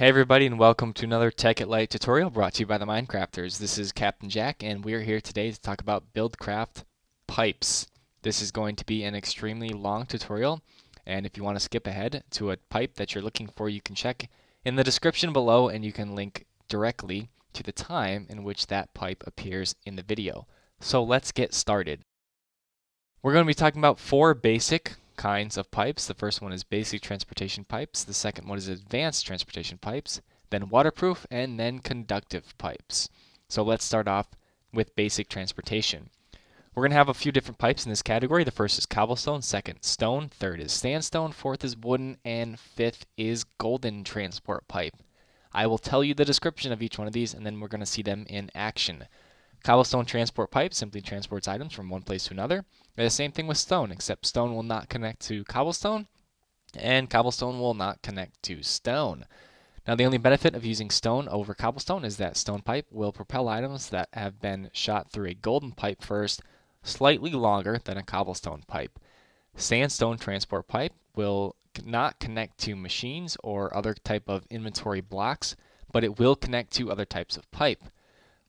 Hey everybody, and welcome to another Tekkit Lite tutorial brought to you by TheMindCrafters. This is Captain Jack, and we are here today to talk about Buildcraft pipes. This is going to be an extremely long tutorial, and if you want to skip ahead to a pipe that you're looking for, you can check in the description below, and you can link directly to the time in which that pipe appears in the video. So let's get started. We're going to be talking about four basic kinds of pipes. The first one is basic transportation pipes. The second one is advanced transportation pipes, then waterproof, and then conductive pipes. So let's start off with basic transportation. We're going to have a few different pipes in this category. The first is cobblestone, second stone, third is sandstone, fourth is wooden, and fifth is golden transport pipe. I will tell you the description of each one of these, and then we're going to see them in action. Cobblestone transport pipe simply transports items from one place to another. And the same thing with stone, except stone will not connect to cobblestone, and cobblestone will not connect to stone. Now, the only benefit of using stone over cobblestone is that stone pipe will propel items that have been shot through a golden pipe first, slightly longer than a cobblestone pipe. Sandstone transport pipe will not connect to machines or other type of inventory blocks, but it will connect to other types of pipe.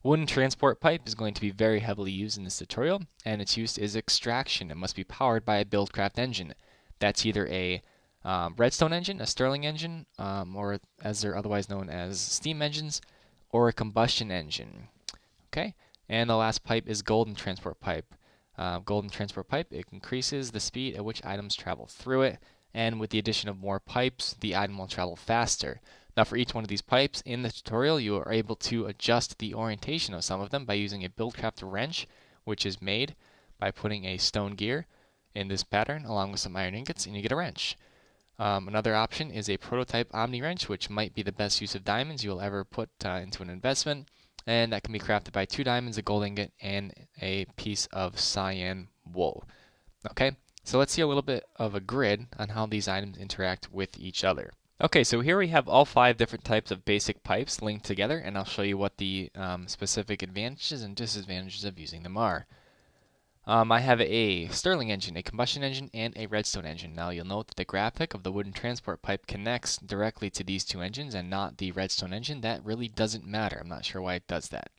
Wooden transport pipe is going to be very heavily used in this tutorial, and its use is extraction. It must be powered by a Buildcraft engine. That's either a Redstone engine, a Stirling engine, or as they're otherwise known as steam engines, or a combustion engine. Okay, and the last pipe is golden transport pipe. Golden transport pipe, it increases the speed at which items travel through it, and with the addition of more pipes, the item will travel faster. Now, for each one of these pipes in the tutorial, you are able to adjust the orientation of some of them by using a Buildcraft wrench, which is made by putting a stone gear in this pattern along with some iron ingots, and you get a wrench. Another option is a prototype Omni wrench, which might be the best use of diamonds you'll ever put into an investment, and that can be crafted by 2 diamonds, a gold ingot, and a piece of cyan wool. Okay, so let's see a little bit of a grid on how these items interact with each other. Okay, so here we have all 5 different types of basic pipes linked together, and I'll show you what the specific advantages and disadvantages of using them are. I have a Stirling engine, a combustion engine, and a Redstone engine. Now you'll note that the graphic of the wooden transport pipe connects directly to these 2 engines and not the Redstone engine. That really doesn't matter. I'm not sure why it does that.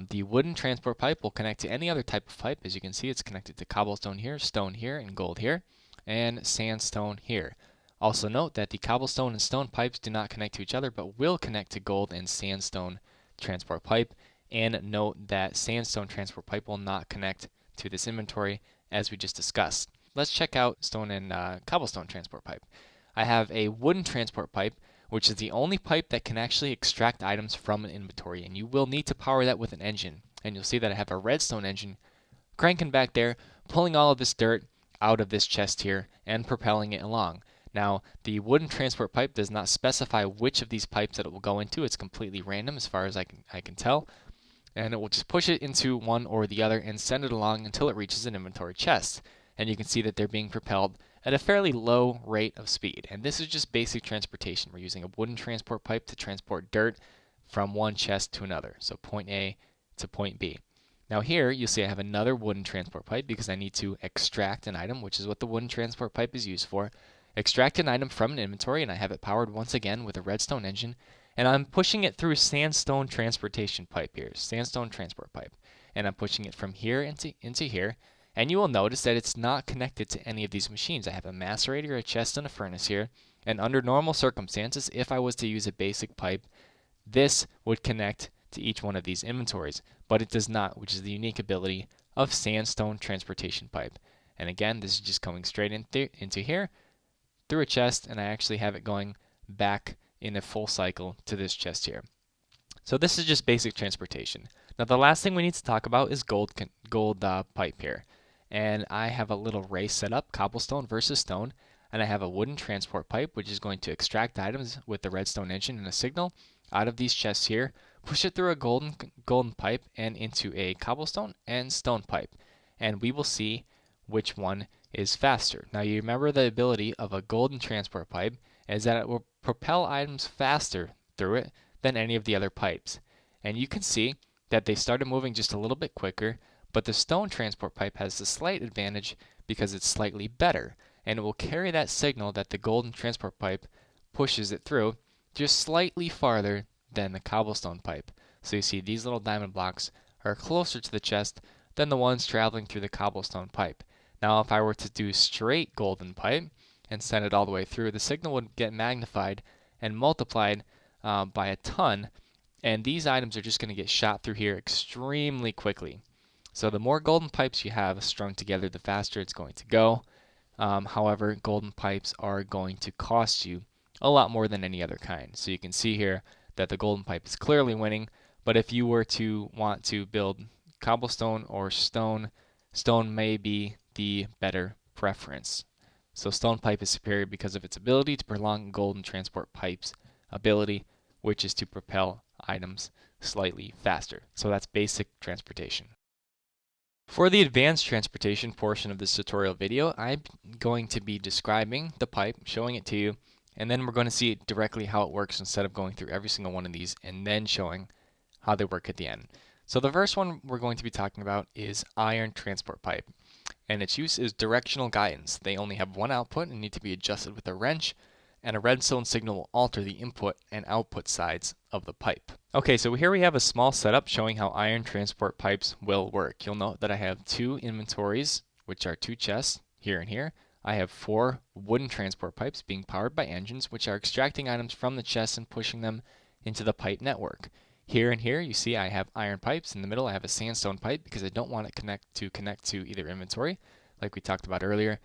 The wooden transport pipe will connect to any other type of pipe. As you can see, it's connected to cobblestone here, stone here, and gold here, and sandstone here. Also note that the cobblestone and stone pipes do not connect to each other, but will connect to gold and sandstone transport pipe. And note that sandstone transport pipe will not connect to this inventory, as we just discussed. Let's check out stone and cobblestone transport pipe. I have a wooden transport pipe, which is the only pipe that can actually extract items from an inventory, and you will need to power that with an engine. And you'll see that I have a redstone engine cranking back there, pulling all of this dirt out of this chest here and propelling it along. Now, the wooden transport pipe does not specify which of these pipes that it will go into. It's completely random as far as I can tell. And it will just push it into one or the other and send it along until it reaches an inventory chest. And you can see that they're being propelled at a fairly low rate of speed. And this is just basic transportation. We're using a wooden transport pipe to transport dirt from one chest to another. So point A to point B. Now here, you'll see I have another wooden transport pipe because I need to extract an item, which is what the wooden transport pipe is used for. Extract an item from an inventory, and I have it powered once again with a redstone engine, and I'm pushing it through sandstone transportation pipe here, sandstone transport pipe, and I'm pushing it from here into here, and you will notice that it's not connected to any of these machines. I have a macerator, a chest, and a furnace here, and under normal circumstances, if I was to use a basic pipe, this would connect to each one of these inventories, but it does not, which is the unique ability of sandstone transportation pipe. And again, this is just coming straight into here, through a chest, and I actually have it going back in a full cycle to this chest here. So this is just basic transportation. Now the last thing we need to talk about is gold pipe here. And I have a little race set up, cobblestone versus stone, and I have a wooden transport pipe which is going to extract items with the redstone engine and a signal out of these chests here, push it through a golden pipe and into a cobblestone and stone pipe. And we will see which one is faster. Now you remember the ability of a golden transport pipe is that it will propel items faster through it than any of the other pipes. And you can see that they started moving just a little bit quicker, but the stone transport pipe has a slight advantage because it's slightly better, and it will carry that signal that the golden transport pipe pushes it through just slightly farther than the cobblestone pipe. So you see these little diamond blocks are closer to the chest than the ones traveling through the cobblestone pipe. Now if I were to do straight golden pipe and send it all the way through, the signal would get magnified and multiplied by a ton, and these items are just going to get shot through here extremely quickly. So the more golden pipes you have strung together, the faster it's going to go. However, golden pipes are going to cost you a lot more than any other kind. So you can see here that the golden pipe is clearly winning, but if you were to want to build cobblestone or stone, stone may be the better preference. So stone pipe is superior because of its ability to prolong golden transport pipe's ability, which is to propel items slightly faster. So that's basic transportation. For the advanced transportation portion of this tutorial video, I'm going to be describing the pipe, showing it to you, and then we're going to see directly how it works instead of going through every single one of these and then showing how they work at the end. So the first one we're going to be talking about is iron transport pipe, and its use is directional guidance. They only have one output and need to be adjusted with a wrench, and a redstone signal will alter the input and output sides of the pipe. Okay, so here we have a small setup showing how iron transport pipes will work. You'll note that I have two inventories, which are two chests, here and here. I have 4 wooden transport pipes being powered by engines, which are extracting items from the chests and pushing them into the pipe network. Here and here, you see I have iron pipes. In the middle, I have a sandstone pipe because I don't want it connect to either inventory, like we talked about earlier.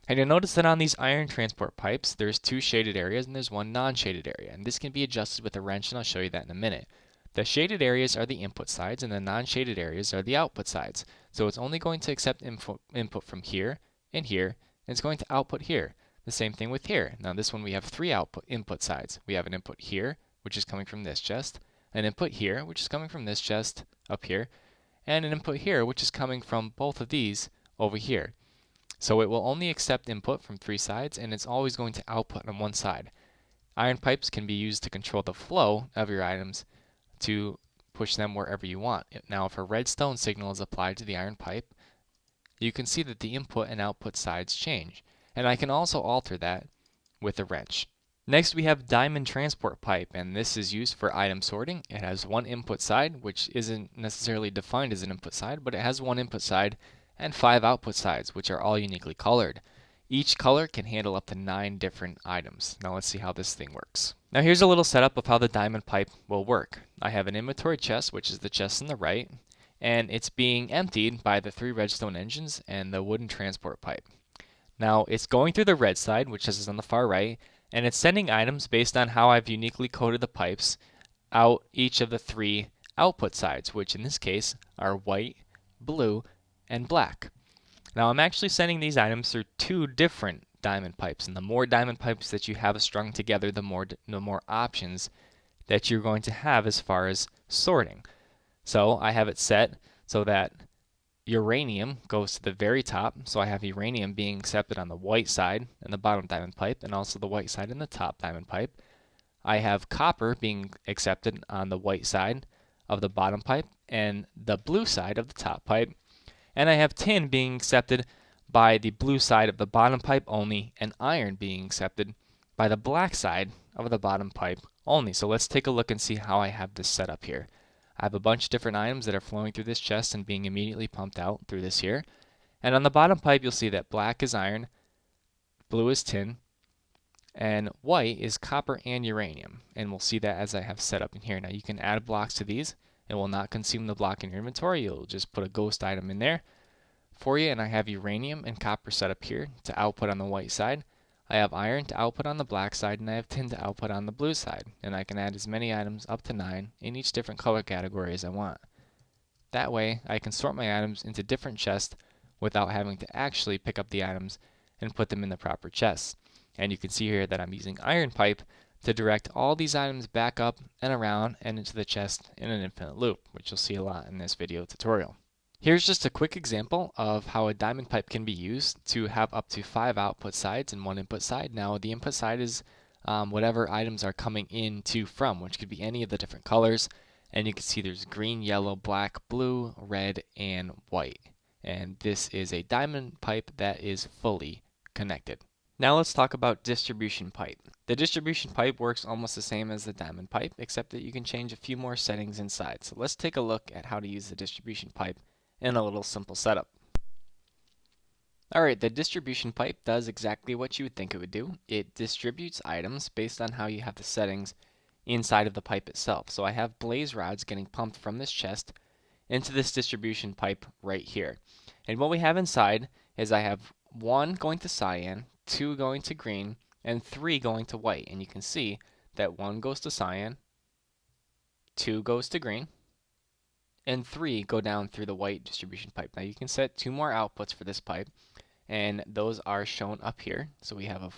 And you'll notice that on these iron transport pipes, there's 2 shaded areas and there's 1 non-shaded area. And this can be adjusted with a wrench, and I'll show you that in a minute. The shaded areas are the input sides, and the non-shaded areas are the output sides. So it's only going to accept input from here and here, and it's going to output here. The same thing with here. Now this one we have 3 input sides. We have an input here, which is coming from this chest, an input here, which is coming from this chest up here, and an input here, which is coming from both of these over here. So it will only accept input from 3 sides, and it's always going to output on one side. Iron pipes can be used to control the flow of your items to push them wherever you want. Now, if a redstone signal is applied to the iron pipe, you can see that the input and output sides change. And I can also alter that with a wrench. Next, we have diamond transport pipe, and this is used for item sorting. It has 1 input side, which isn't necessarily defined as an input side, but it has 1 input side and 5 output sides, which are all uniquely colored. Each color can handle up to 9 different items. Now let's see how this thing works. Now here's a little setup of how the diamond pipe will work. I have an inventory chest, which is the chest on the right, and it's being emptied by the 3 redstone engines and the wooden transport pipe. Now it's going through the red side, which is on the far right, and it's sending items based on how I've uniquely coded the pipes out each of the 3 output sides, which in this case are white, blue, and black. Now I'm actually sending these items through 2 different diamond pipes, and the more diamond pipes that you have strung together, the more options that you're going to have as far as sorting. So I have it set so that uranium goes to the very top, so I have uranium being accepted on the white side in the bottom diamond pipe, and also the white side in the top diamond pipe. I have copper being accepted on the white side of the bottom pipe and the blue side of the top pipe. And I have tin being accepted by the blue side of the bottom pipe only, and iron being accepted by the black side of the bottom pipe only. So let's take a look and see how I have this set up here. I have a bunch of different items that are flowing through this chest and being immediately pumped out through this here. And on the bottom pipe, you'll see that black is iron, blue is tin, and white is copper and uranium. And we'll see that as I have set up in here. Now you can add blocks to these. It will not consume the block in your inventory. You'll just put a ghost item in there for you. And I have uranium and copper set up here to output on the white side. I have iron to output on the black side, and I have tin to output on the blue side. And I can add as many items, up to 9, in each different color category as I want. That way, I can sort my items into different chests without having to actually pick up the items and put them in the proper chests. And you can see here that I'm using iron pipe to direct all these items back up and around and into the chest in an infinite loop, which you'll see a lot in this video tutorial. Here's just a quick example of how a diamond pipe can be used to have up to 5 output sides and 1 input side. Now the input side is whatever items are coming in to from, which could be any of the different colors. And you can see there's green, yellow, black, blue, red, and white. And this is a diamond pipe that is fully connected. Now let's talk about distribution pipe. The distribution pipe works almost the same as the diamond pipe, except that you can change a few more settings inside. So let's take a look at how to use the distribution pipe in a little simple setup. Alright, the distribution pipe does exactly what you would think it would do. It distributes items based on how you have the settings inside of the pipe itself. So I have blaze rods getting pumped from this chest into this distribution pipe right here. And what we have inside is I have 1 going to cyan, 2 going to green, and 3 going to white. And you can see that 1 goes to cyan, 2 goes to green, and 3 go down through the white distribution pipe. Now you can set 2 more outputs for this pipe, and those are shown up here. So we have a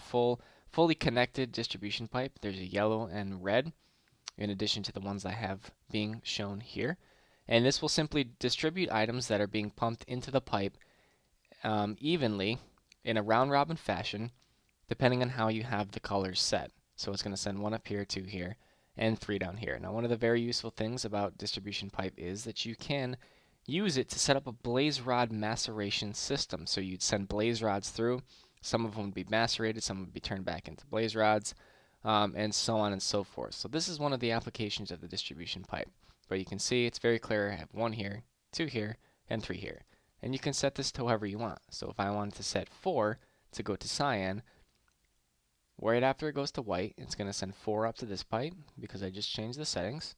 fully connected distribution pipe. There's a yellow and red, in addition to the ones I have being shown here. And this will simply distribute items that are being pumped into the pipe evenly in a round robin fashion, depending on how you have the colors set. So it's going to send 1 up here, 2 here, and 3 down here. Now one of the very useful things about distribution pipe is that you can use it to set up a blaze rod maceration system. So you'd send blaze rods through. Some of them would be macerated, some would be turned back into blaze rods, and so on and so forth. So this is one of the applications of the distribution pipe. But you can see it's very clear. I have 1 here, 2 here, and 3 here. And you can set this to however you want. So if I wanted to set 4 to go to cyan, right after it goes to white, it's going to send 4 up to this pipe because I just changed the settings.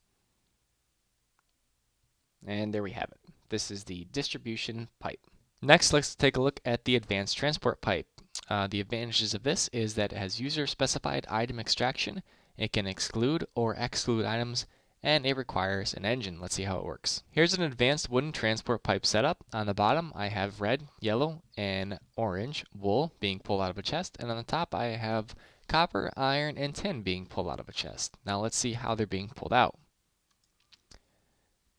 And there we have it. This is the distribution pipe. Next, let's take a look at the advanced transport pipe. The advantages of this is that it has user-specified item extraction, it can exclude or exclude items, and it requires an engine. Let's see how it works. Here's an advanced wooden transport pipe setup. On the bottom, I have red, yellow, and orange wool being pulled out of a chest, and on the top, I have copper, iron, and tin being pulled out of a chest. Now let's see how they're being pulled out.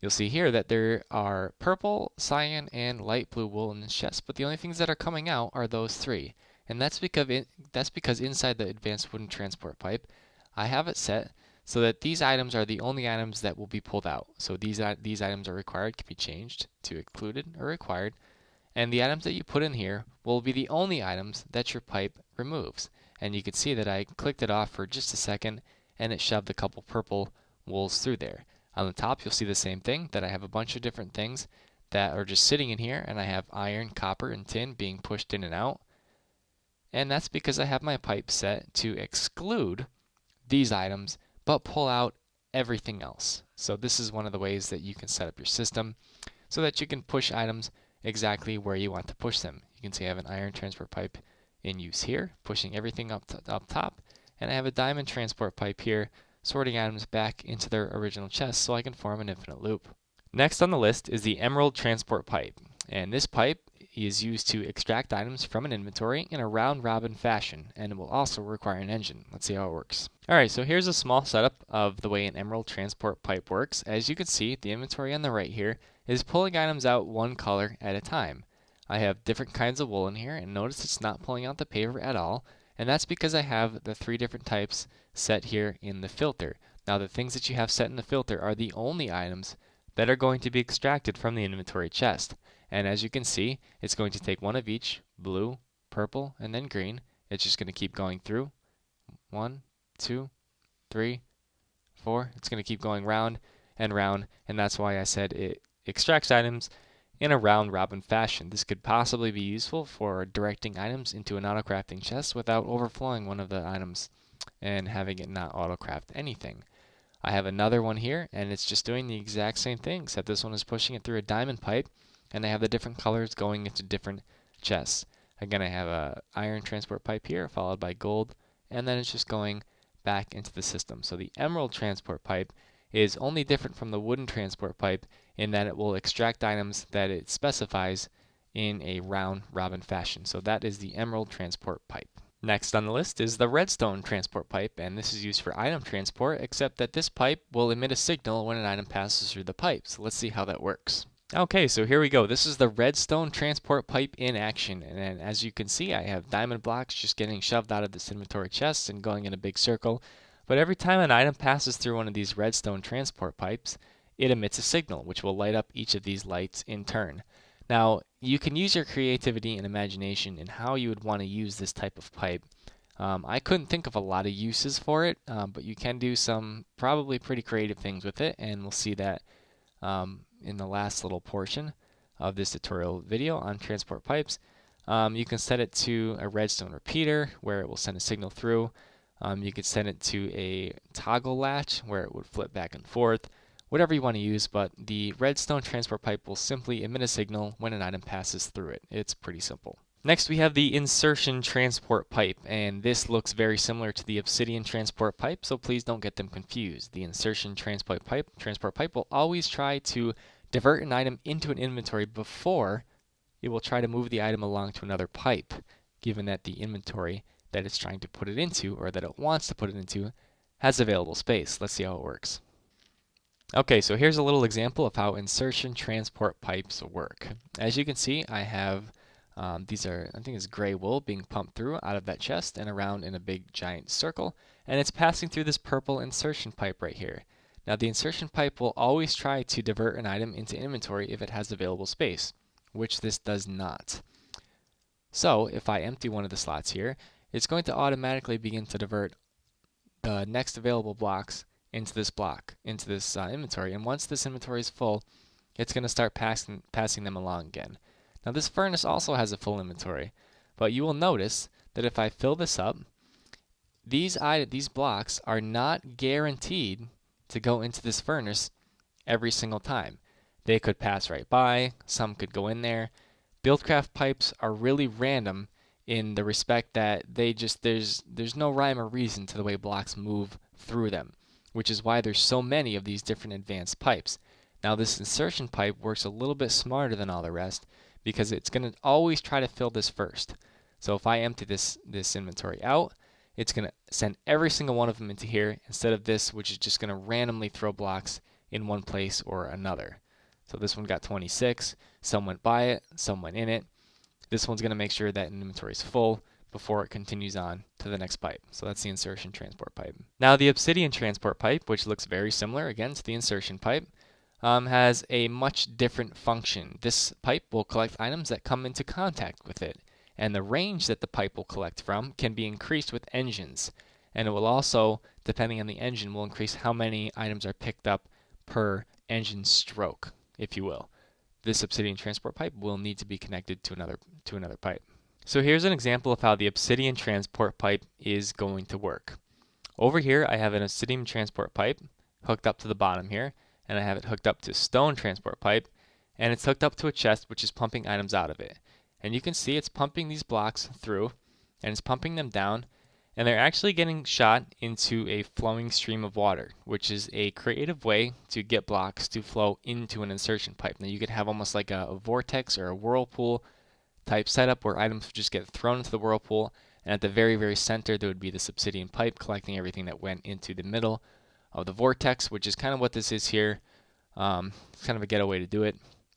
You'll see here that there are purple, cyan, and light blue wool in this chest, but the only things that are coming out are those 3. And that's because inside the advanced wooden transport pipe, I have it set so that these items are the only items that will be pulled out. So these items are required, can be changed to excluded or required, and the items that you put in here will be the only items that your pipe removes. And you can see that I clicked it off for just a second, and it shoved a couple purple wools through there. On the top, you'll see the same thing, that I have a bunch of different things that are just sitting in here, and I have iron, copper, and tin being pushed in and out. And that's because I have my pipe set to exclude these items, but pull out everything else. So this is one of the ways that you can set up your system so that you can push items exactly where you want to push them. You can see I have an iron transport pipe in use here, pushing everything up top, and I have a diamond transport pipe here, sorting items back into their original chest so I can form an infinite loop. Next on the list is the emerald transport pipe, and this pipe is used to extract items from an inventory in a round robin fashion, and it will also require an engine. Let's see how it works. Alright, so here's a small setup of the way an emerald transport pipe works. As you can see, the inventory on the right here is pulling items out 1 color at a time. I have different kinds of wool in here, and notice it's not pulling out the paper at all, and that's because I have the 3 different types set here in the filter. Now the things that you have set in the filter are the only items that are going to be extracted from the inventory chest. And as you can see, it's going to take 1 of each, blue, purple, and then green. It's just going to keep going through. 1, 2, 3, 4. It's going to keep going round, and that's why I said it extracts items in a round robin fashion. This could possibly be useful for directing items into an auto-crafting chest without overflowing one of the items and having it not auto-craft anything. I have another one here, and it's just doing the exact same thing, except this one is pushing it through a diamond pipe, and I have the different colors going into different chests. Again, I have a iron transport pipe here, followed by gold, and then it's just going back into the system. So the emerald transport pipe is only different from the wooden transport pipe in that it will extract items that it specifies in a round robin fashion. So that is the emerald transport pipe. Next on the list is the redstone transport pipe, and this is used for item transport, except that this pipe will emit a signal when an item passes through the pipe. So let's see how that works. Okay, so here we go. This is the redstone transport pipe in action, and as you can see, I have diamond blocks just getting shoved out of this inventory chest and going in a big circle. But every time an item passes through one of these redstone transport pipes, it emits a signal, which will light up each of these lights in turn. Now, you can use your creativity and imagination in how you would want to use this type of pipe. I couldn't think of a lot of uses for it, but you can do some probably pretty creative things with it, and we'll see that in the last little portion of this tutorial video on transport pipes. You can set it to a redstone repeater where it will send a signal through. You could set it to a toggle latch where it would flip back and forth, whatever you want to use, but the redstone transport pipe will simply emit a signal when an item passes through it. It's pretty simple. Next we have the insertion transport pipe, and this looks very similar to the obsidian transport pipe, so please don't get them confused. The insertion transport pipe will always try to divert an item into an inventory before it will try to move the item along to another pipe, given that the inventory that it's trying to put it into, or that it wants to put it into, has available space. Let's see how it works. Okay, so here's a little example of how insertion transport pipes work. As you can see, I have these are, I think it's gray wool being pumped through out of that chest and around in a big giant circle, and it's passing through this purple insertion pipe right here. Now the insertion pipe will always try to divert an item into inventory if it has available space, which this does not. So if I empty one of the slots here, it's going to automatically begin to divert the next available blocks into this inventory, and once this inventory is full, it's going to start passing them along again. Now this furnace also has a full inventory, but you will notice that if I fill this up, these blocks are not guaranteed to go into this furnace every single time. They could pass right by, some could go in there. Buildcraft pipes are really random in the respect that there's no rhyme or reason to the way blocks move through them, which is why there's so many of these different advanced pipes. Now this insertion pipe works a little bit smarter than all the rest, because it's going to always try to fill this first. So if I empty this inventory out, it's going to send every single one of them into here instead of this, which is just going to randomly throw blocks in one place or another. So this one got 26, some went by it, some went in it. This one's going to make sure that an inventory is full before it continues on to the next pipe. So that's the insertion transport pipe. Now the obsidian transport pipe, which looks very similar again to the insertion pipe, has a much different function. This pipe will collect items that come into contact with it, and the range that the pipe will collect from can be increased with engines, and it will also, depending on the engine, will increase how many items are picked up per engine stroke, if you will. This obsidian transport pipe will need to be connected to another pipe. So here's an example of how the obsidian transport pipe is going to work. Over here I have an obsidian transport pipe hooked up to the bottom here, and I have it hooked up to stone transport pipe, and it's hooked up to a chest which is pumping items out of it. And you can see it's pumping these blocks through, and it's pumping them down, and they're actually getting shot into a flowing stream of water, which is a creative way to get blocks to flow into an insertion pipe. Now you could have almost like a vortex or a whirlpool type setup where items would just get thrown into the whirlpool, and at the very, very center there would be this obsidian pipe collecting everything that went into the middle of the vortex, which is kind of what this is here. It's kind of a ghetto way to do it,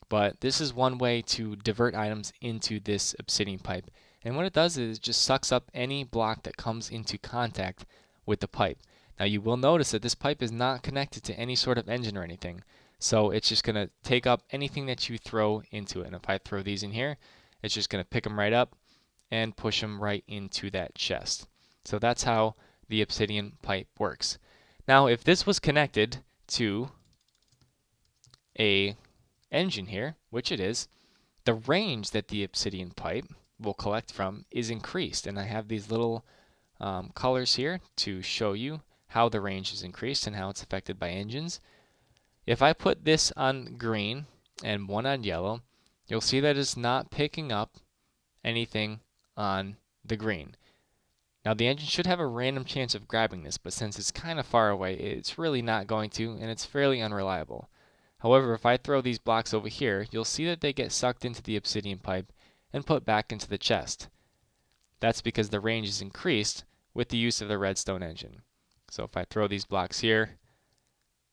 but this is one way to divert items into this obsidian pipe. And what it does is it just sucks up any block that comes into contact with the pipe. Now you will notice that this pipe is not connected to any sort of engine or anything, so it's just going to take up anything that you throw into it. And if I throw these in here, it's just going to pick them right up and push them right into that chest. So that's how the obsidian pipe works. Now if this was connected to a engine here, which it is, the range that the obsidian pipe will collect from is increased, and I have these little colors here to show you how the range is increased and how it's affected by engines. If I put this on green and one on yellow, you'll see that it's not picking up anything on the green. Now the engine should have a random chance of grabbing this, but since it's kind of far away, it's really not going to, and it's fairly unreliable. However, if I throw these blocks over here, you'll see that they get sucked into the obsidian pipe and put back into the chest. That's because the range is increased with the use of the redstone engine. So if I throw these blocks here,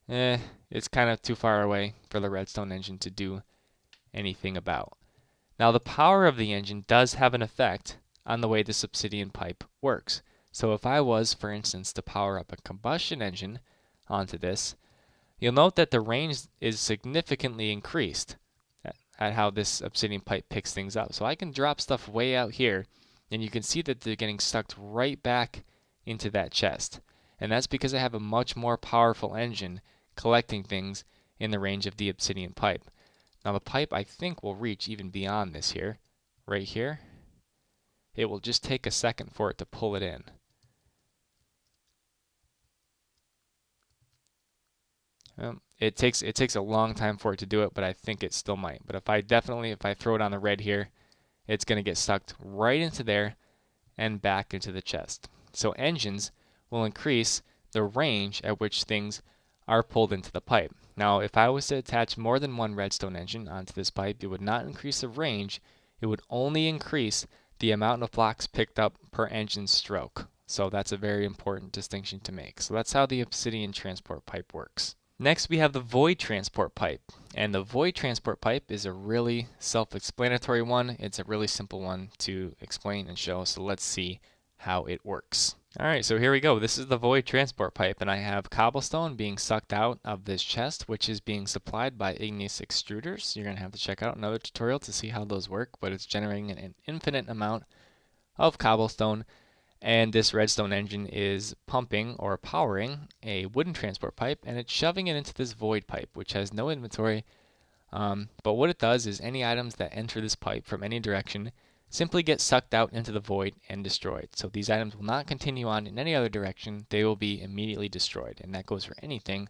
it's kind of too far away for the redstone engine to do anything about. Now the power of the engine does have an effect on the way this obsidian pipe works. So if I was, for instance, to power up a combustion engine onto this, you'll note that the range is significantly increased. at how this obsidian pipe picks things up. So I can drop stuff way out here, and you can see that they're getting sucked right back into that chest. And that's because I have a much more powerful engine collecting things in the range of the obsidian pipe. Now the pipe, I think, will reach even beyond this here, right here. It will just take a second for it to pull it in. It takes a long time for it to do it, but I think it still might. But if I throw it on the red here, it's going to get sucked right into there and back into the chest. So engines will increase the range at which things are pulled into the pipe. Now, if I was to attach more than one redstone engine onto this pipe, it would not increase the range. It would only increase the amount of blocks picked up per engine stroke. So that's a very important distinction to make. So that's how the obsidian transport pipe works. Next, we have the void transport pipe. And the void transport pipe is a really self-explanatory one. It's a really simple one to explain and show. So let's see how it works. All right, so here we go. This is the void transport pipe, and I have cobblestone being sucked out of this chest, which is being supplied by igneous extruders. You're going to have to check out another tutorial to see how those work, but it's generating an infinite amount of cobblestone. And this redstone engine is pumping or powering a wooden transport pipe, and it's shoving it into this void pipe, which has no inventory. But what it does is any items that enter this pipe from any direction simply get sucked out into the void and destroyed. So these items will not continue on in any other direction. They will be immediately destroyed, and that goes for anything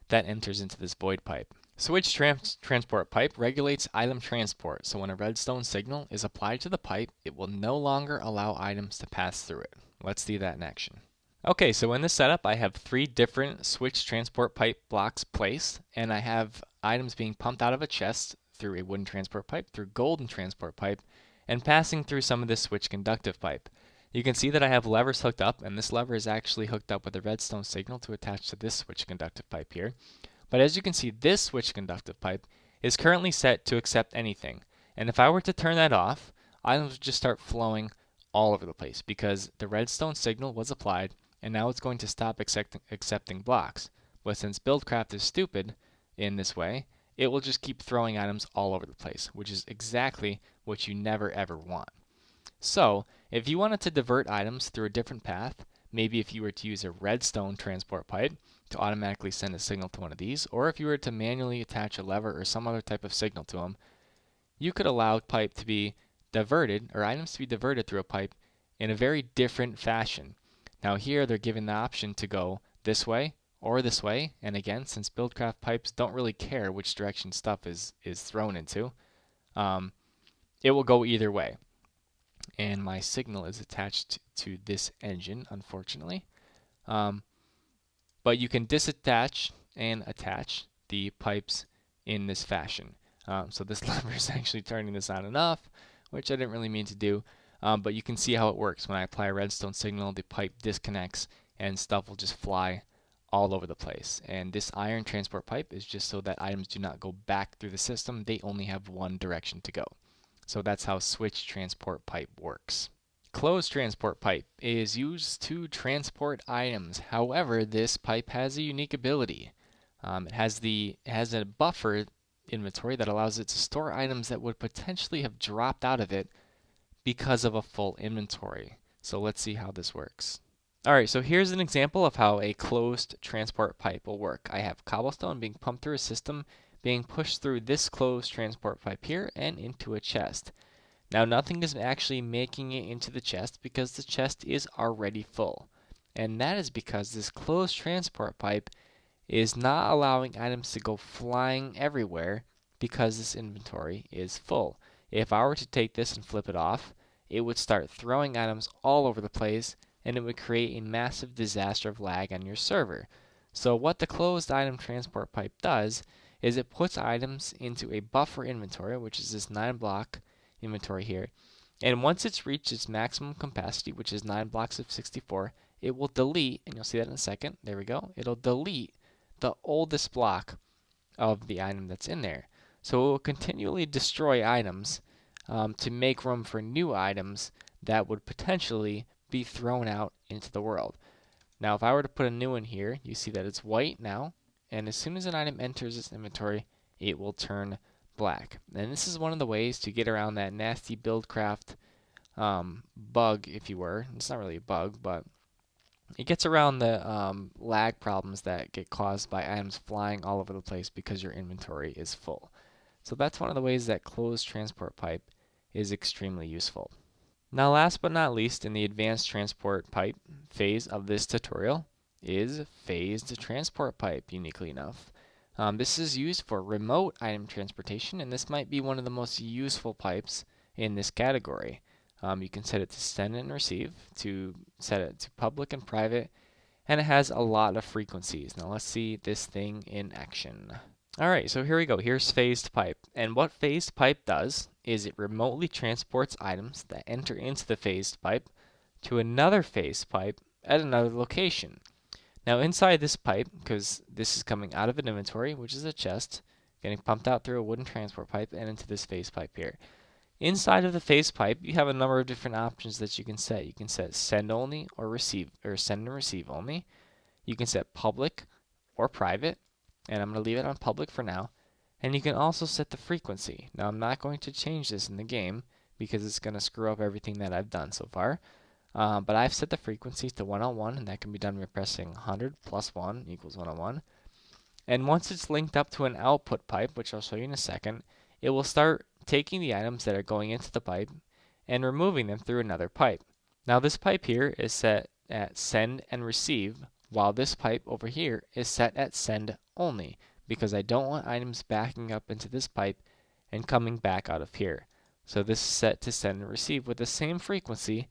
that enters into this void pipe. Switch transport pipe regulates item transport, so when a redstone signal is applied to the pipe, it will no longer allow items to pass through it. Let's see that in action. Okay, so in this setup, I have 3 different switch transport pipe blocks placed, and I have items being pumped out of a chest through a wooden transport pipe, through golden transport pipe, and passing through some of this switch conductive pipe. You can see that I have levers hooked up, and this lever is actually hooked up with a redstone signal to attach to this switch conductive pipe here. But as you can see, this switch conductive pipe is currently set to accept anything. And if I were to turn that off, items would just start flowing all over the place because the redstone signal was applied, and now it's going to stop accepting blocks. But since Buildcraft is stupid in this way, it will just keep throwing items all over the place, which is exactly what you never ever want. So, if you wanted to divert items through a different path, maybe if you were to use a redstone transport pipe to automatically send a signal to one of these, or if you were to manually attach a lever or some other type of signal to them, you could allow pipe to be diverted, or items to be diverted through a pipe in a very different fashion. Now here they're given the option to go this way or this way, and again, since Buildcraft pipes don't really care which direction stuff is thrown into, it will go either way. And my signal is attached to this engine, unfortunately. But you can disattach and attach the pipes in this fashion. So this lever is actually turning this on and off, which I didn't really mean to do. But you can see how it works. When I apply a redstone signal, the pipe disconnects and stuff will just fly all over the place. And this iron transport pipe is just so that items do not go back through the system. They only have one direction to go. So that's how switch transport pipe works. Closed transport pipe is used to transport items. However, this pipe has a unique ability. It has a buffer inventory that allows it to store items that would potentially have dropped out of it because of a full inventory. So let's see how this works. Alright, so here's an example of how a closed transport pipe will work. I have cobblestone being pumped through a system, being pushed through this closed transport pipe here and into a chest. Now nothing is actually making it into the chest because the chest is already full. And that is because this closed transport pipe is not allowing items to go flying everywhere because this inventory is full. If I were to take this and flip it off, it would start throwing items all over the place and it would create a massive disaster of lag on your server. So what the closed item transport pipe does is it puts items into a buffer inventory, which is this 9-block inventory here. And once it's reached its maximum capacity, which is 9 blocks of 64, it will delete, and you'll see that in a second. There we go. It'll delete the oldest block of the item that's in there. So it will continually destroy items to make room for new items that would potentially be thrown out into the world. Now, if I were to put a new one here, you see that it's white now, and as soon as an item enters its inventory, it will turn black. And this is one of the ways to get around that nasty Buildcraft bug, if you were. It's not really a bug, but it gets around the lag problems that get caused by items flying all over the place because your inventory is full. So that's one of the ways that closed transport pipe is extremely useful. Now last but not least, in the advanced transport pipe phase of this tutorial is phased transport pipe, uniquely enough. This is used for remote item transportation, and this might be one of the most useful pipes in this category. You can set it to send and receive, to set it to public and private, and it has a lot of frequencies. Now let's see this thing in action. Alright, so here we go. Here's phased pipe. And what phased pipe does is it remotely transports items that enter into the phased pipe to another phased pipe at another location. Now inside this pipe, because this is coming out of an inventory, which is a chest, getting pumped out through a wooden transport pipe and into this phased pipe here. Inside of the phased pipe, you have a number of different options that you can set. You can set send only or receive, or send and receive only. You can set public or private, and I'm going to leave it on public for now. And you can also set the frequency. Now I'm not going to change this in the game because it's going to screw up everything that I've done so far. But I've set the frequency to 101, and that can be done by pressing 100 plus 1 equals 101. And once it's linked up to an output pipe, which I'll show you in a second, it will start taking the items that are going into the pipe and removing them through another pipe. Now this pipe here is set at send and receive, while this pipe over here is set at send only, because I don't want items backing up into this pipe and coming back out of here. So this is set to send and receive with the same frequency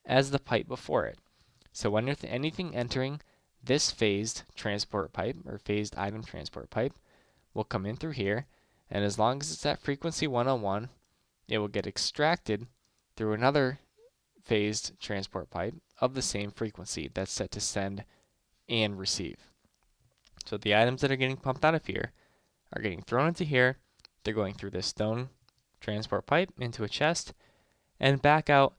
as the pipe before it. So when anything entering this phased transport pipe, or phased item transport pipe, will come in through here, and as long as it's at frequency 101, it will get extracted through another phased transport pipe of the same frequency that's set to send and receive. So the items that are getting pumped out of here are getting thrown into here, they're going through this stone transport pipe into a chest, and back out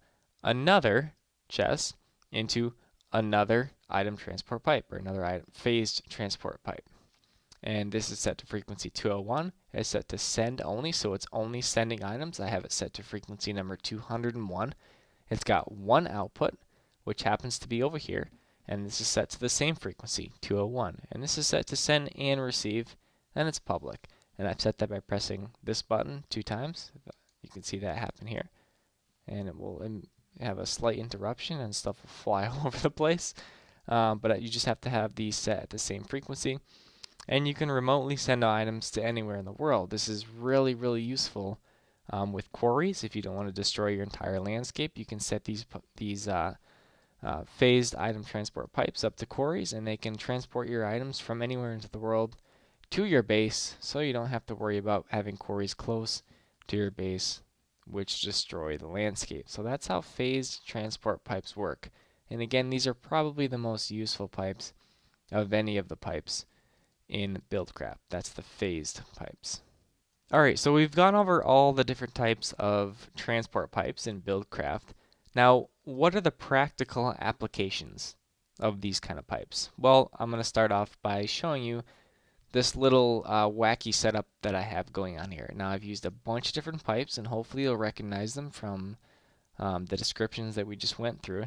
another chest into another item transport pipe, or another item phased transport pipe. And this is set to frequency 201. It's set to send only, so it's only sending items. I have it set to frequency number 201. It's got one output, which happens to be over here, and this is set to the same frequency, 201. And this is set to send and receive, and it's public. And I've set that by pressing this button 2 times. You can see that happen here. And it will have a slight interruption, and stuff will fly all over the place. But you just have to have these set at the same frequency. And you can remotely send items to anywhere in the world. This is really, really useful with quarries. If you don't want to destroy your entire landscape, you can set these phased item transport pipes up to quarries, and they can transport your items from anywhere into the world to your base, so you don't have to worry about having quarries close to your base, which destroy the landscape. So that's how phased transport pipes work. And again, these are probably the most useful pipes of any of the pipes in Buildcraft. That's the phased pipes. Alright, so we've gone over all the different types of transport pipes in Buildcraft. Now, what are the practical applications of these kind of pipes? Well, I'm going to start off by showing you this little wacky setup that I have going on here. Now, I've used a bunch of different pipes, and hopefully you'll recognize them from the descriptions that we just went through.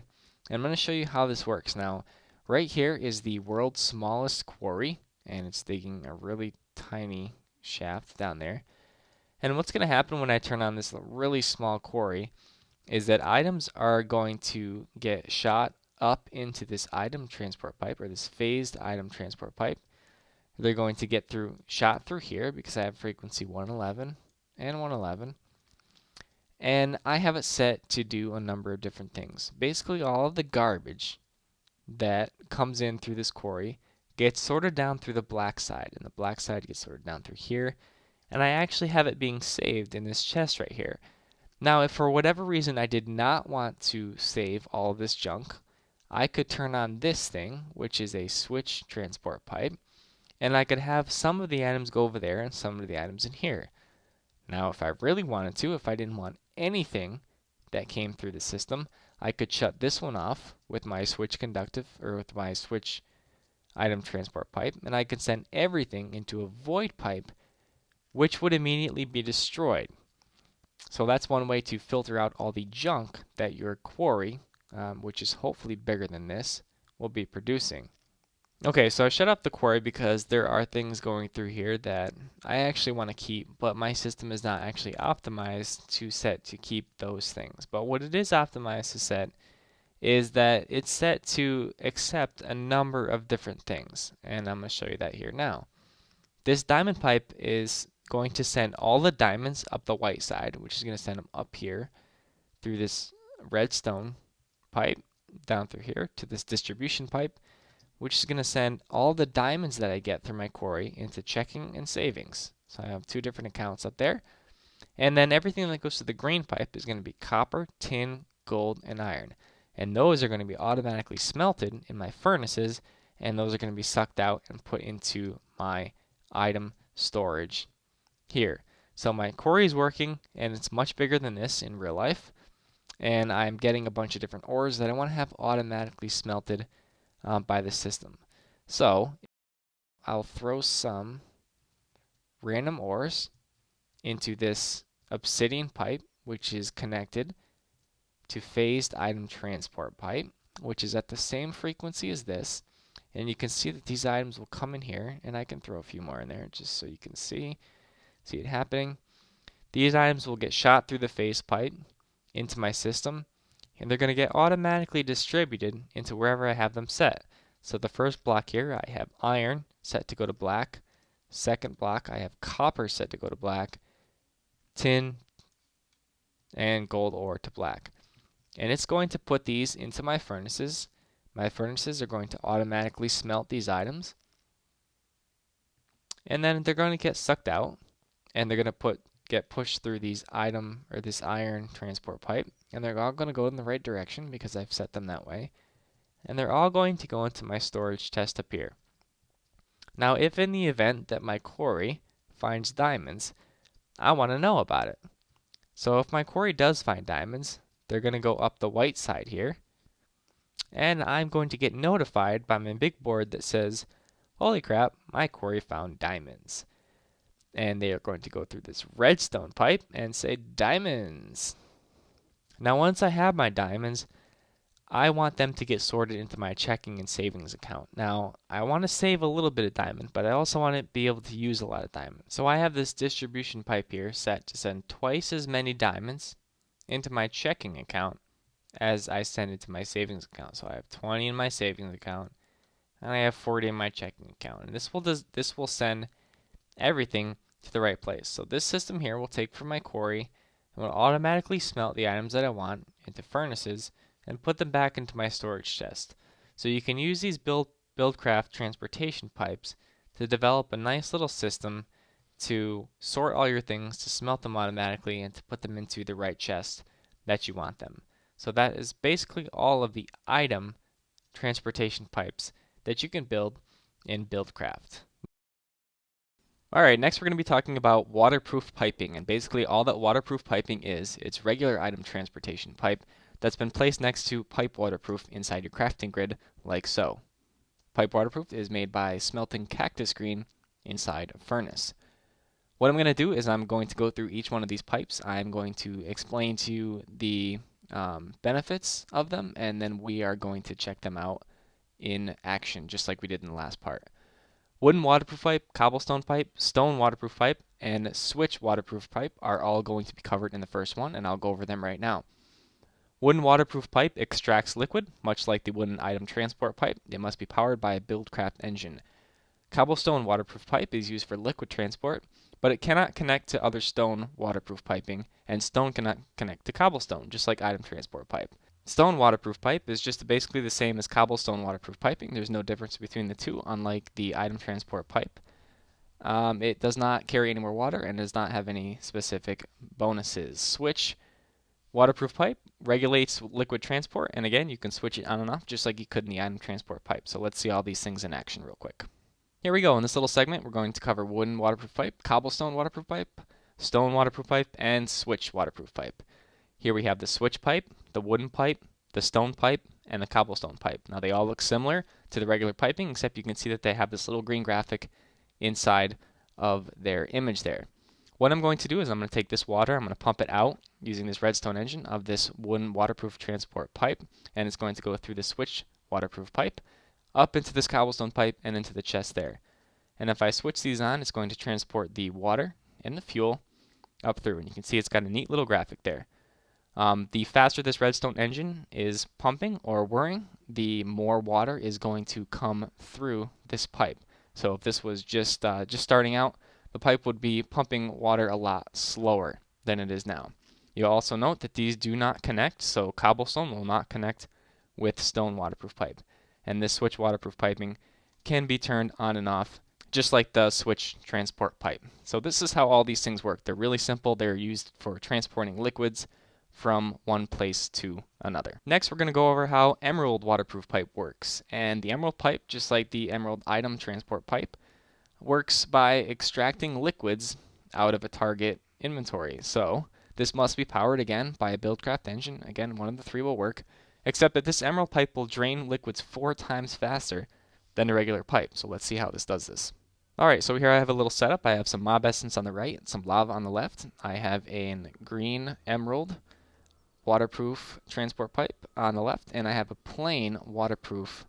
And I'm going to show you how this works. Now, right here is the world's smallest quarry, and it's digging a really tiny shaft down there. And what's going to happen when I turn on this really small quarry is that items are going to get shot up into this item transport pipe, or this phased item transport pipe. They're going to get shot through here because I have frequency 111 and 111. And I have it set to do a number of different things. Basically, all of the garbage that comes in through this quarry gets sorted down through the black side, and the black side gets sorted down through here, and I actually have it being saved in this chest right here. Now, if for whatever reason I did not want to save all of this junk, I could turn on this thing, which is a switch transport pipe, and I could have some of the items go over there and some of the items in here. Now, if I really wanted to, if I didn't want anything that came through the system, I could shut this one off with my switch conductive, or with my switch item transport pipe, and I could send everything into a void pipe which would immediately be destroyed. So that's one way to filter out all the junk that your quarry, which is hopefully bigger than this, will be producing. Okay, so I shut off the quarry because there are things going through here that I actually want to keep, but my system is not actually optimized to set to keep those things. But what it is optimized to set is that it's set to accept a number of different things, and I'm going to show you that here now. This diamond pipe is going to send all the diamonds up the white side, which is going to send them up here through this redstone pipe down through here to this distribution pipe, which is going to send all the diamonds that I get through my quarry into checking and savings. So I have two different accounts up there. And then everything that goes to the green pipe is going to be copper, tin, gold, and iron. And those are going to be automatically smelted in my furnaces, and those are going to be sucked out and put into my item storage here. So my quarry is working, and it's much bigger than this in real life. And I'm getting a bunch of different ores that I want to have automatically smelted by the system. So I'll throw some random ores into this obsidian pipe, which is connected to phased item transport pipe, which is at the same frequency as this. And you can see that these items will come in here, and I can throw a few more in there just so you can see it happening. These items will get shot through the phase pipe into my system, and they're going to get automatically distributed into wherever I have them set. So the first block here, I have iron set to go to black. Second block, I have copper set to go to black, tin, and gold ore to black. And it's going to put these into my furnaces. My furnaces are going to automatically smelt these items. And then they're going to get sucked out, and they're going to get pushed through this iron transport pipe, and they're all going to go in the right direction because I've set them that way. And they're all going to go into my storage chest up here. Now, if in the event that my quarry finds diamonds, I want to know about it. So if my quarry does find diamonds, they're going to go up the white side here, and I'm going to get notified by my big board that says, holy crap, my quarry found diamonds. And they are going to go through this redstone pipe and say diamonds. Now once I have my diamonds, I want them to get sorted into my checking and savings account. Now I want to save a little bit of diamond, but I also want to be able to use a lot of diamond. So I have this distribution pipe here set to send twice as many diamonds into my checking account as I send into my savings account. So I have 20 in my savings account, and I have 40 in my checking account. And this will send everything to the right place. So this system here will take from my quarry and will automatically smelt the items that I want into furnaces and put them back into my storage chest. So you can use these Buildcraft transportation pipes to develop a nice little system to sort all your things, to smelt them automatically, and to put them into the right chest that you want them. So that is basically all of the item transportation pipes that you can build in Buildcraft. Alright, next we're going to be talking about waterproof piping, and basically all that waterproof piping is, it's regular item transportation pipe that's been placed next to pipe waterproof inside your crafting grid, like so. Pipe waterproof is made by smelting cactus green inside a furnace. What I'm going to do is I'm going to go through each one of these pipes. I'm going to explain to you the benefits of them, and then we are going to check them out in action, just like we did in the last part. Wooden waterproof pipe, cobblestone pipe, stone waterproof pipe, and switch waterproof pipe are all going to be covered in the first one, and I'll go over them right now. Wooden waterproof pipe extracts liquid, much like the wooden item transport pipe. It must be powered by a Buildcraft engine. Cobblestone waterproof pipe is used for liquid transport, but it cannot connect to other stone waterproof piping, and stone cannot connect to cobblestone, just like item transport pipe. Stone waterproof pipe is just basically the same as cobblestone waterproof piping. There's no difference between the two, unlike the item transport pipe. It does not carry any more water and does not have any specific bonuses. Switch waterproof pipe regulates liquid transport, and again, you can switch it on and off just like you could in the item transport pipe. So let's see all these things in action real quick. Here we go. In this little segment, we're going to cover wooden waterproof pipe, cobblestone waterproof pipe, stone waterproof pipe, and switch waterproof pipe. Here we have the switch pipe, the wooden pipe, the stone pipe, and the cobblestone pipe. Now they all look similar to the regular piping, except you can see that they have this little green graphic inside of their image there. What I'm going to do is I'm going to take this water, I'm going to pump it out using this redstone engine of this wooden waterproof transport pipe, and it's going to go through the switch waterproof pipe, up into this cobblestone pipe, and into the chest there. And if I switch these on, it's going to transport the water and the fuel up through, and you can see it's got a neat little graphic there. The faster this redstone engine is pumping or whirring, the more water is going to come through this pipe. So if this was just starting out, the pipe would be pumping water a lot slower than it is now. You'll also note that these do not connect, so cobblestone will not connect with stone waterproof pipe. And this switch waterproof piping can be turned on and off just like the switch transport pipe. So this is how all these things work. They're really simple. They're used for transporting liquids from one place to another. Next, we're going to go over how emerald waterproof pipe works. And the emerald pipe, just like the emerald item transport pipe, works by extracting liquids out of a target inventory. So this must be powered again by a Buildcraft engine. Again, one of the three will work, except that this emerald pipe will drain liquids 4 times faster than a regular pipe. So let's see how this does this. Alright, so here I have a little setup. I have some mob essence on the right, some lava on the left. I have a green emerald waterproof transport pipe on the left, and I have a plain waterproof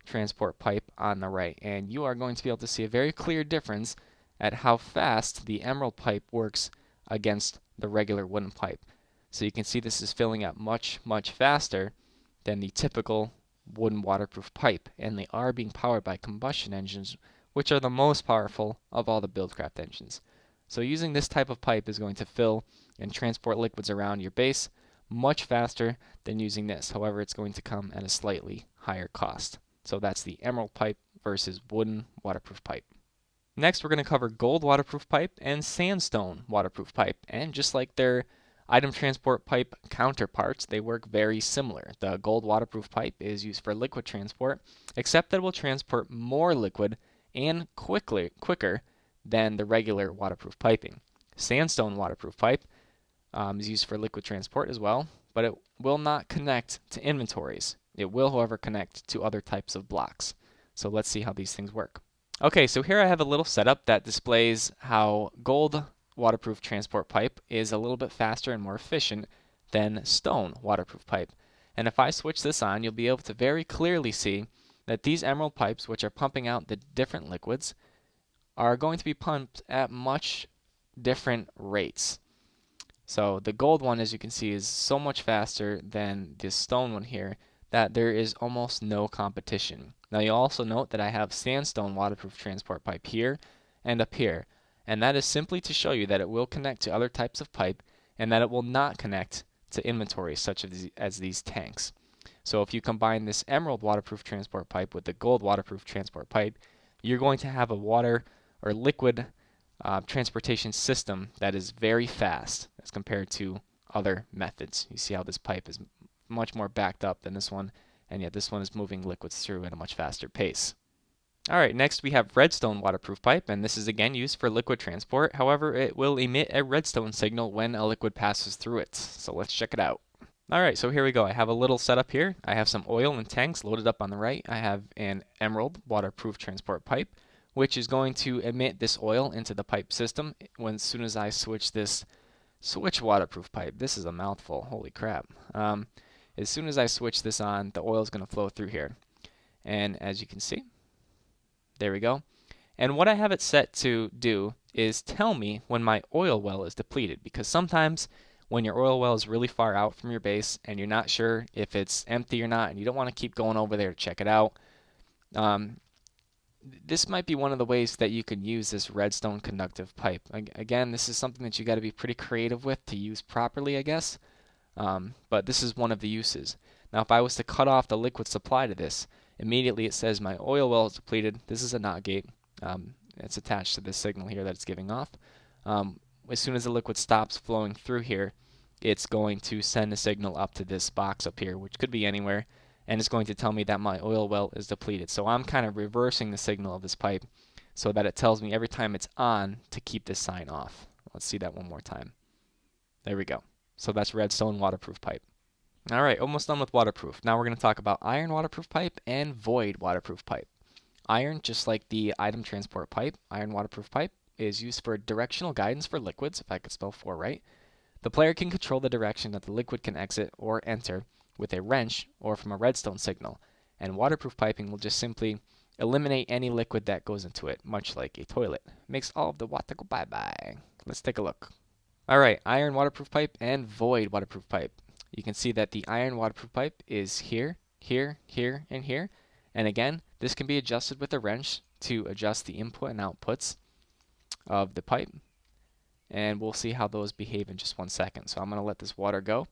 transport pipe on the right. And you are going to be able to see a very clear difference at how fast the emerald pipe works against the regular wooden pipe. So you can see this is filling up much, much faster than the typical wooden waterproof pipe, and they are being powered by combustion engines, which are the most powerful of all the Buildcraft engines. So using this type of pipe is going to fill and transport liquids around your base much faster than using this. However, it's going to come at a slightly higher cost. So that's the emerald pipe versus wooden waterproof pipe. Next, we're going to cover gold waterproof pipe and sandstone waterproof pipe. And just like their item transport pipe counterparts, they work very similar. The gold waterproof pipe is used for liquid transport, except that it will transport more liquid and quicker than the regular waterproof piping. Sandstone waterproof pipe is used for liquid transport as well, but it will not connect to inventories. It will, however, connect to other types of blocks. So let's see how these things work. Okay, so here I have a little setup that displays how gold waterproof transport pipe is a little bit faster and more efficient than stone waterproof pipe. And if I switch this on, you'll be able to very clearly see that these emerald pipes, which are pumping out the different liquids, are going to be pumped at much different rates. So the gold one, as you can see, is so much faster than this stone one here that there is almost no competition. Now you'll also note that I have sandstone waterproof transport pipe here and up here, and that is simply to show you that it will connect to other types of pipe and that it will not connect to inventory such as these tanks. So if you combine this emerald waterproof transport pipe with the gold waterproof transport pipe, you're going to have a water or liquid transportation system that is very fast as compared to other methods. You see how this pipe is much more backed up than this one, and yet this one is moving liquids through at a much faster pace. Alright, next we have redstone waterproof pipe, and this is again used for liquid transport. However, it will emit a redstone signal when a liquid passes through it. So let's check it out. Alright, so here we go. I have a little setup here. I have some oil and tanks loaded up on the right. I have an emerald waterproof transport pipe, which is going to emit this oil into the pipe system as soon as I switch this switch waterproof pipe. This is a mouthful. Holy crap. As soon as I switch this on, the oil is going to flow through here. And as you can see, there we go. And what I have it set to do is tell me when my oil well is depleted, because sometimes when your oil well is really far out from your base and you're not sure if it's empty or not, and you don't want to keep going over there to check it out, this might be one of the ways that you can use this redstone conductive pipe. Again, this is something that you got to be pretty creative with to use properly, I guess. But this is one of the uses. Now, if I was to cut off the liquid supply to this, immediately it says my oil well is depleted. This is a NOT gate. It's attached to this signal here that it's giving off. As soon as the liquid stops flowing through here, it's going to send a signal up to this box up here, which could be anywhere, and it's going to tell me that my oil well is depleted. So I'm kind of reversing the signal of this pipe so that it tells me every time it's on to keep this sign off. Let's see that one more time. There we go. So that's redstone waterproof pipe. Alright, almost done with waterproof. Now we're going to talk about iron waterproof pipe and void waterproof pipe. Iron, just like the item transport pipe, iron waterproof pipe, is used for directional guidance for liquids, if I could spell for right. The player can control the direction that the liquid can exit or enter with a wrench or from a redstone signal, and waterproof piping will just simply eliminate any liquid that goes into it, much like a toilet. Makes all of the water go bye-bye. Let's take a look. Alright, iron waterproof pipe and void waterproof pipe. You can see that the iron waterproof pipe is here, here, here, and here. And again, this can be adjusted with a wrench to adjust the input and outputs of the pipe. And we'll see how those behave in just 1 second. So I'm going to let this water go.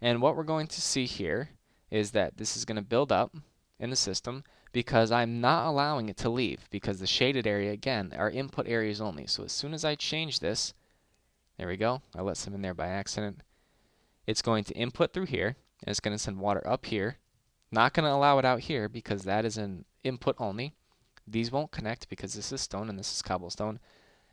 And what we're going to see here is that this is going to build up in the system because I'm not allowing it to leave, because the shaded area, again, are input areas only. So as soon as I change this, there we go, I let some in there by accident, it's going to input through here, and it's going to send water up here. Not going to allow it out here because that is an input only. These won't connect because this is stone and this is cobblestone.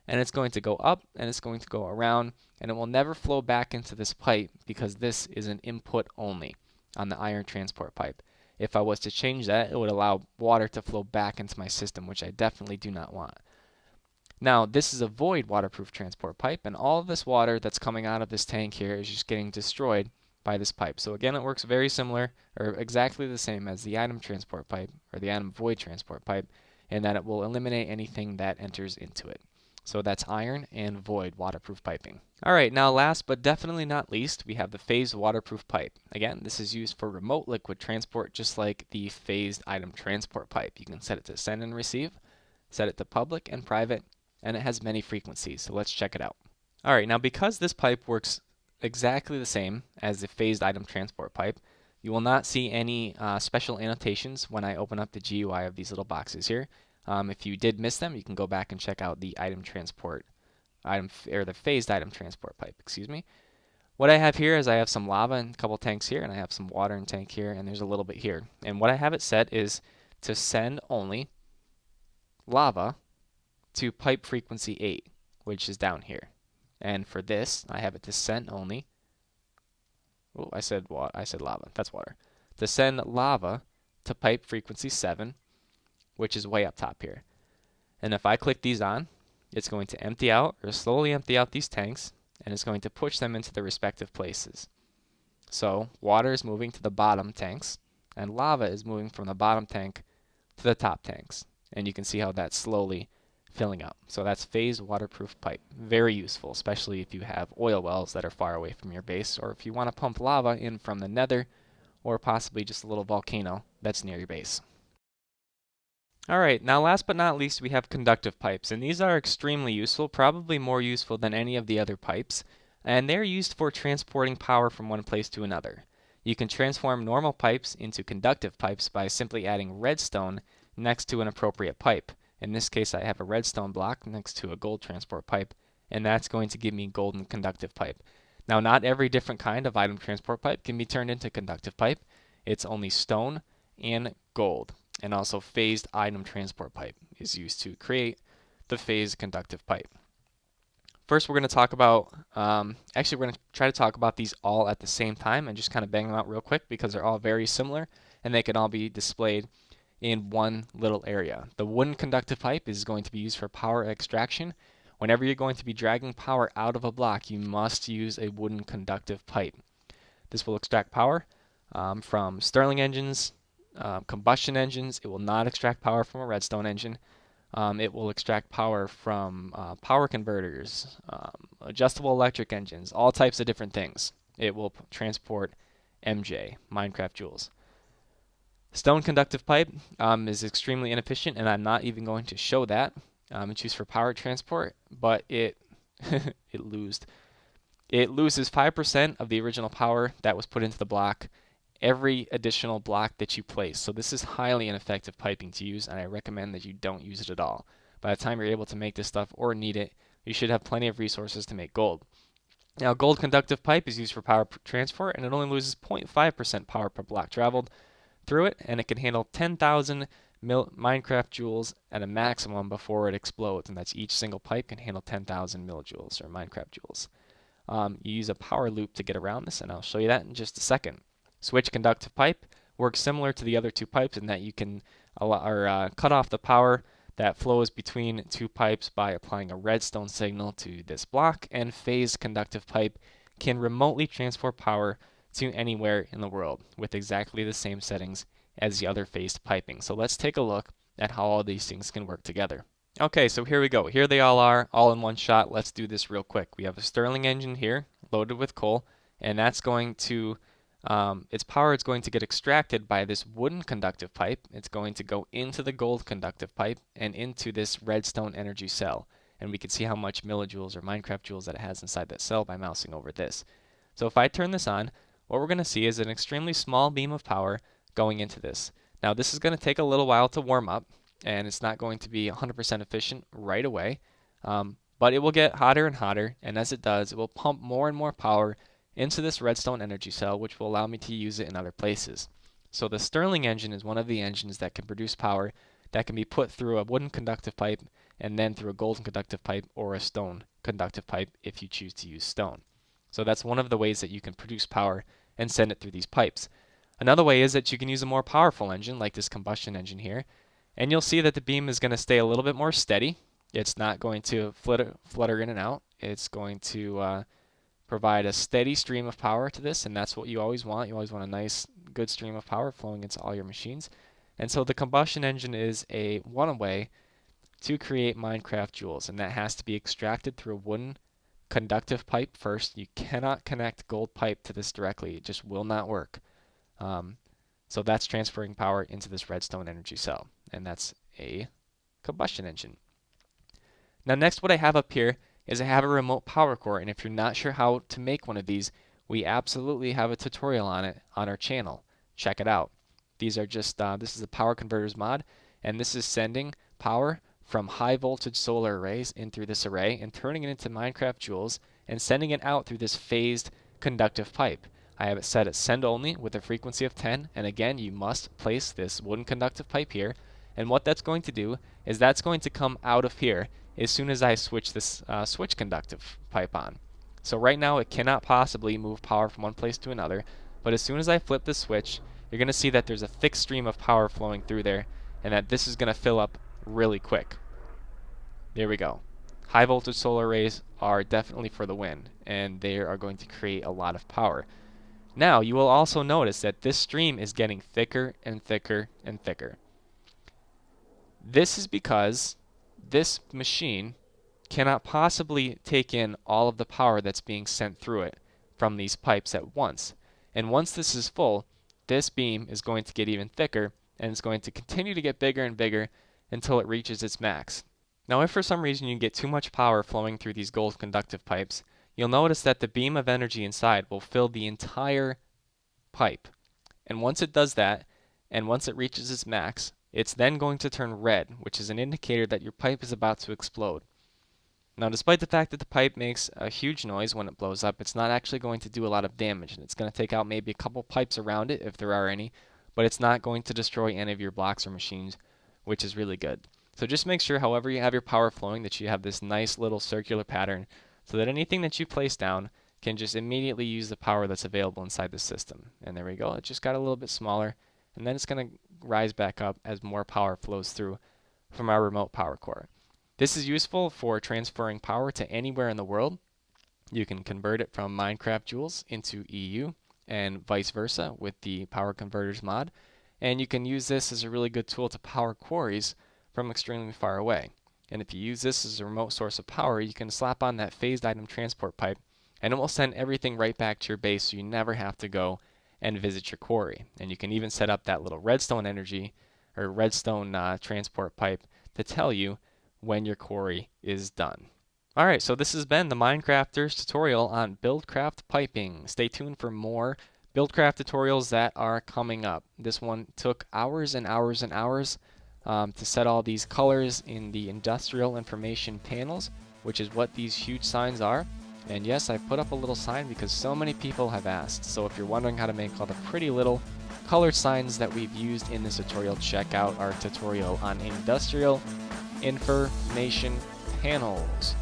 And it's going to go up and it's going to go around, and it will never flow back into this pipe because this is an input only on the iron transport pipe. If I was to change that, it would allow water to flow back into my system, which I definitely do not want. Now, this is a void waterproof transport pipe, and all of this water that's coming out of this tank here is just getting destroyed by this pipe. So again, it works very similar, or exactly the same as the item transport pipe, or the item void transport pipe, in that it will eliminate anything that enters into it. So that's iron and void waterproof piping. Alright, now last but definitely not least, we have the phased waterproof pipe. Again, this is used for remote liquid transport, just like the phased item transport pipe. You can set it to send and receive, set it to public and private, and it has many frequencies, so let's check it out. Alright, now because this pipe works exactly the same as the phased item transport pipe, you will not see any special annotations when I open up the GUI of these little boxes here. If you did miss them, you can go back and check out the the phased item transport pipe, excuse me. What I have here is I have some lava in a couple tanks here, and I have some water in a tank here, and there's a little bit here. And what I have it set is to send only lava to pipe frequency 8, which is down here. And for this, I have it to send only, oh, I said lava, that's water. To send lava to pipe frequency 7, which is way up top here. And if I click these on, it's going to empty out, or slowly empty out these tanks, and it's going to push them into the respective places. So water is moving to the bottom tanks, and lava is moving from the bottom tank to the top tanks. And you can see how that's slowly filling up. So that's phased waterproof pipe. Very useful, especially if you have oil wells that are far away from your base, or if you want to pump lava in from the nether, or possibly just a little volcano that's near your base. Alright, now last but not least, we have conductive pipes, and these are extremely useful, probably more useful than any of the other pipes, and they're used for transporting power from one place to another. You can transform normal pipes into conductive pipes by simply adding redstone next to an appropriate pipe. In this case, I have a redstone block next to a gold transport pipe, and that's going to give me golden conductive pipe. Now, not every different kind of item transport pipe can be turned into conductive pipe. It's only stone and gold. And also phased item transport pipe is used to create the phased conductive pipe. First, we're going to talk about, we're going to try to talk about these all at the same time and just kind of bang them out real quick because they're all very similar and they can all be displayed in one little area. The wooden conductive pipe is going to be used for power extraction. Whenever you're going to be dragging power out of a block, you must use a wooden conductive pipe. This will extract power from Stirling engines, combustion engines. It will not extract power from a redstone engine. It will extract power from power converters, adjustable electric engines, all types of different things. It will transport MJ, Minecraft joules. Stone conductive pipe is extremely inefficient, and I'm not even going to show that. It's used for power transport, but it loses 5% of the original power that was put into the block every additional block that you place. So this is highly ineffective piping to use, and I recommend that you don't use it at all. By the time you're able to make this stuff or need it, you should have plenty of resources to make gold. Now, gold conductive pipe is used for power transport, and it only loses 0.5% power per block traveled through it, and it can handle 10,000 Minecraft joules at a maximum before it explodes, and that's each single pipe can handle 10,000 milljoules or Minecraft joules. You use a power loop to get around this, and I'll show you that in just a second. Switch conductive pipe works similar to the other two pipes in that you can cut off the power that flows between two pipes by applying a redstone signal to this block, and phased conductive pipe can remotely transport power to anywhere in the world with exactly the same settings as the other phased piping. So let's take a look at how all these things can work together. Okay, so here we go. Here they all are, all in one shot. Let's do this real quick. We have a Stirling engine here, loaded with coal, and that's going to, its power is going to get extracted by this wooden conductive pipe. It's going to go into the gold conductive pipe and into this redstone energy cell. And we can see how much millijoules or Minecraft joules that it has inside that cell by mousing over this. So if I turn this on, what we're going to see is an extremely small beam of power going into this. Now this is going to take a little while to warm up, and it's not going to be 100% efficient right away, but it will get hotter and hotter, and as it does, it will pump more and more power into this redstone energy cell, which will allow me to use it in other places. So the Stirling engine is one of the engines that can produce power that can be put through a wooden conductive pipe and then through a golden conductive pipe or a stone conductive pipe if you choose to use stone. So that's one of the ways that you can produce power and send it through these pipes. Another way is that you can use a more powerful engine like this combustion engine here, and you'll see that the beam is going to stay a little bit more steady. It's not going to flutter in and out. It's going to provide a steady stream of power to this, and that's what you always want. You always want a nice, good stream of power flowing into all your machines. And so the combustion engine is one way to create Minecraft joules, and that has to be extracted through a wooden conductive pipe first. You cannot connect gold pipe to this directly. It just will not work. So that's transferring power into this redstone energy cell, and that's a combustion engine. Now next, what I have up here is I have a remote power core, and if you're not sure how to make one of these, we absolutely have a tutorial on it on our channel. Check it out. These are just, this is the power converters mod, and this is sending power from high voltage solar arrays in through this array and turning it into Minecraft joules and sending it out through this phased conductive pipe. I have it set at send only with a frequency of 10, and again, you must place this wooden conductive pipe here, and what that's going to do is that's going to come out of here as soon as I switch this switch conductive pipe on. So right now it cannot possibly move power from one place to another, but as soon as I flip the switch, you're going to see that there's a thick stream of power flowing through there, and that this is going to fill up really quick. There we go. High voltage solar arrays are definitely for the win, and they are going to create a lot of power. Now you will also notice that this stream is getting thicker and thicker and thicker. This is because this machine cannot possibly take in all of the power that's being sent through it from these pipes at once. And once this is full, this beam is going to get even thicker, and it's going to continue to get bigger and bigger until it reaches its max. Now if for some reason you get too much power flowing through these gold conductive pipes, you'll notice that the beam of energy inside will fill the entire pipe. And once it does that, and once it reaches its max, it's then going to turn red, which is an indicator that your pipe is about to explode. Now, despite the fact that the pipe makes a huge noise when it blows up, it's not actually going to do a lot of damage, and it's going to take out maybe a couple pipes around it if there are any, but it's not going to destroy any of your blocks or machines, which is really good. So just make sure, however you have your power flowing, that you have this nice little circular pattern so that anything that you place down can just immediately use the power that's available inside the system. And there we go. It just got a little bit smaller, and then it's going to rise back up as more power flows through from our remote power core. This is useful for transferring power to anywhere in the world. You can convert it from Minecraft joules into EU and vice versa with the power converters mod. And you can use this as a really good tool to power quarries from extremely far away. And if you use this as a remote source of power, you can slap on that phased item transport pipe, and it will send everything right back to your base, so you never have to go and visit your quarry. And you can even set up that little redstone energy or redstone transport pipe to tell you when your quarry is done. Alright, so this has been the Mindcrafters tutorial on Buildcraft piping. Stay tuned for more Buildcraft tutorials that are coming up. This one took hours and hours and hours to set all these colors in the industrial information panels, which is what these huge signs are. And yes, I put up a little sign because so many people have asked. So if you're wondering how to make all the pretty little colored signs that we've used in this tutorial, check out our tutorial on industrial information panels.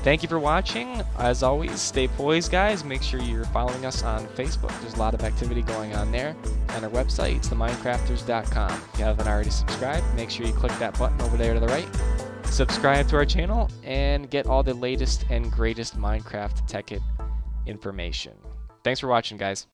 Thank you for watching. As always, stay poised, guys. Make sure you're following us on Facebook. There's a lot of activity going on there. And our website, it's TheMindCrafters.com. If you haven't already subscribed, make sure you click that button over there to the right. Subscribe to our channel and get all the latest and greatest Minecraft Tekkit information. Thanks for watching, guys.